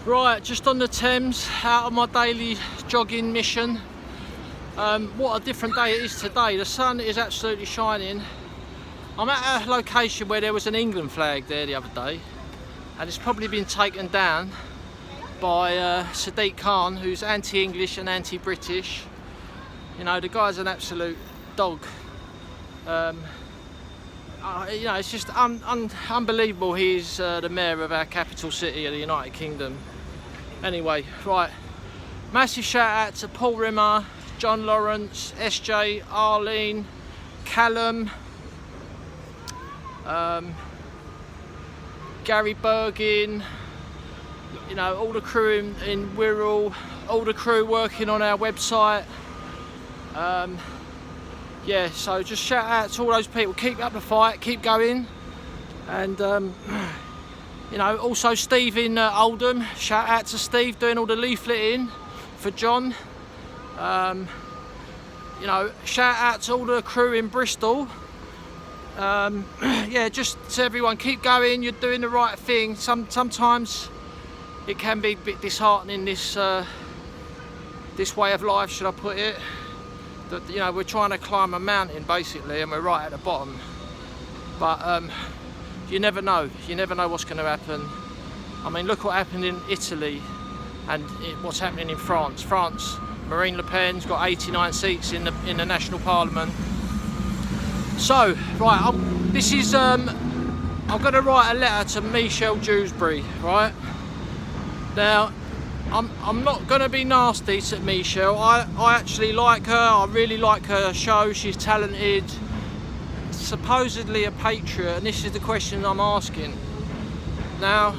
Right, just on the Thames, out on my daily jogging mission. What a different day it is today. The sun is absolutely shining. I'm at a location where there was an England flag there the other day, and it's probably been taken down by Sadiq Khan, who's anti-English and anti-British. You know, the guy's an absolute dog. You know, it's just unbelievable. He's the mayor of our capital city of the United Kingdom. Anyway, right, massive shout out to Paul Rimmer, John Lawrence, SJ, Arlene, Callum, Gary Bergin, you know, all the crew in Wirral, all the crew working on our website. Yeah, so just shout out to all those people. Keep up the fight, keep going. And you know, also Steve in Oldham, shout out to Steve doing all the leafleting for John. You know, shout out to all the crew in Bristol. Yeah, just to everyone, keep going, you're doing the right thing. Sometimes it can be a bit disheartening, this way of life, should I put it. That, you know, we're trying to climb a mountain basically, and we're right at the bottom. But you never know what's going to happen. I mean, look what happened in Italy, and what's happening in France. Marine Le Pen's got 89 seats in the national parliament. So, right, this is I'm going to write a letter to Michelle Dewberry, right? Now, I'm not going to be nasty to Michelle. I actually like her. I really like her show. She's talented. Supposedly a patriot, and this is the question I'm asking. Now,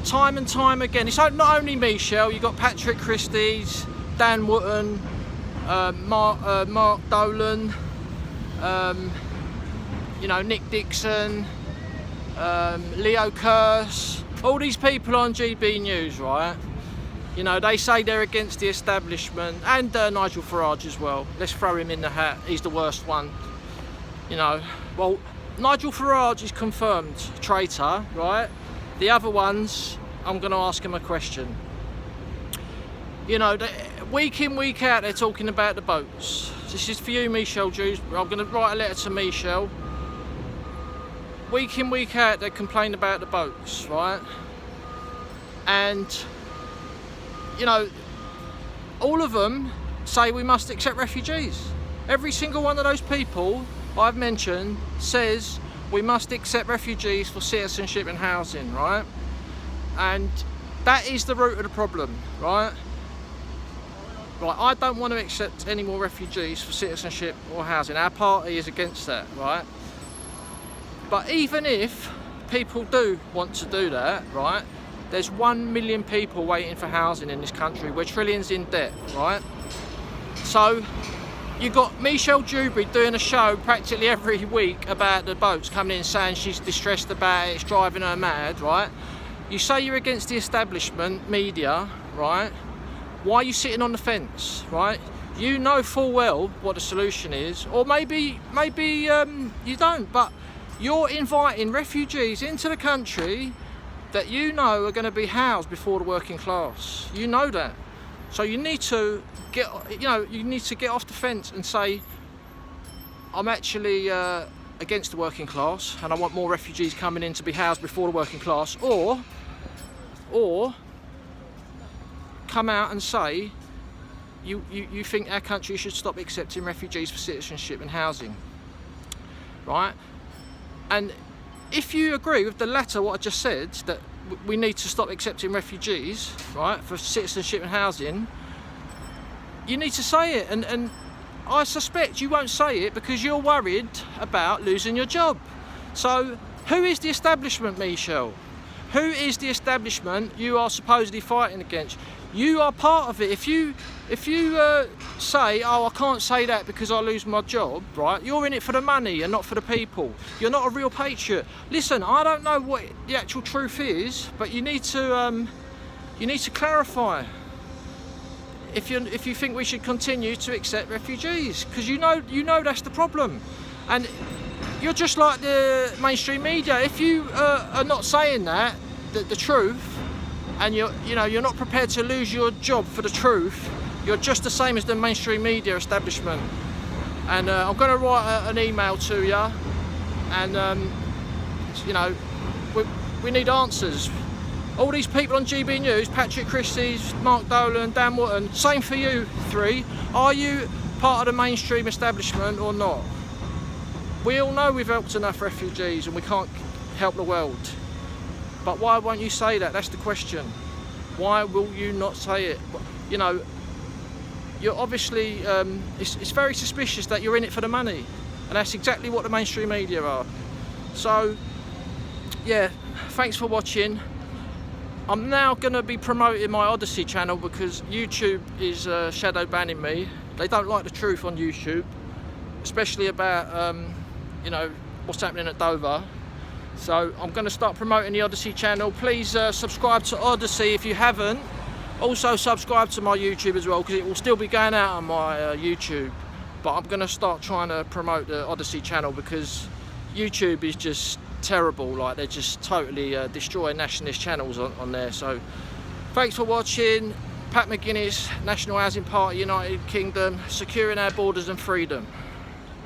time and time again, it's not only Michelle. You've got Patrick Christie's, Dan Wootton, Mark Dolan, you know, Nick Dixon, Leo Curse, all these people on GBNews, right? You know, they say they're against the establishment, and Nigel Farage as well. Let's throw him in the hat. He's the worst one. You know, well, Nigel Farage is confirmed traitor, right? The other ones, I'm going to ask him a question. You know, week in, week out, they're talking about the boats. This is for you, Michelle Dewberry. I'm going to write a letter to Michelle. Week in, week out, they complain about the boats, right? And, you know, all of them say we must accept refugees. Every single one of those people I've mentioned says we must accept refugees for citizenship and housing, right? And that is the root of the problem, right? Right, I don't want to accept any more refugees for citizenship or housing. Our party is against that, right? But even if people do want to do that, right, there's 1 million people waiting for housing in this country. We're trillions in debt, right? So you've got Michelle Dewberry doing a show practically every week about the boats coming in, saying she's distressed about it, it's driving her mad, right? You say you're against the establishment media, right? Why are you sitting on the fence, right? You know full well what the solution is, or maybe you don't, but you're inviting refugees into the country that you know are going to be housed before the working class. You know that. So you need to get off the fence and say, I'm actually against the working class, and I want more refugees coming in to be housed before the working class, or come out and say you think our country should stop accepting refugees for citizenship and housing, right? And if you agree with the latter, what I just said, that we need to stop accepting refugees, right, for citizenship and housing, you need to say it. And I suspect you won't say it because you're worried about losing your job. So who is the establishment, Michelle? Who is the establishment you are supposedly fighting against? You are part of it. If you say, oh, I can't say that because I lose my job, right? You're in it for the money and not for the people. You're not a real patriot. Listen, I don't know what the actual truth is, but you need to clarify. If you think we should continue to accept refugees, because you know that's the problem, and you're just like the mainstream media. If you are not saying that, the truth, and you're not prepared to lose your job for the truth, you're just the same as the mainstream media establishment. And I'm going to write an email to you, and you know, we need answers. All these people on GB News, Patrick Christie's, Mark Dolan, Dan Wootton, same for you three. Are you part of the mainstream establishment or not? We all know we've helped enough refugees and we can't help the world. But why won't you say that? That's the question. Why will you not say it? You know, you're obviously, it's very suspicious that you're in it for the money. And that's exactly what the mainstream media are. So, yeah, thanks for watching. I'm now going to be promoting my Odysee channel because YouTube is shadow banning me. They don't like the truth on YouTube, especially about, you know, what's happening at Dover. So I'm going to start promoting the Odysee channel. Please subscribe to Odysee if you haven't. Also subscribe to my YouTube as well, because it will still be going out on my YouTube. But I'm going to start trying to promote the Odysee channel because YouTube is just terrible. Like, they're just totally destroying nationalist channels on there. So thanks for watching. Pat McGuinness, National Housing Party, United Kingdom, securing our borders and freedom.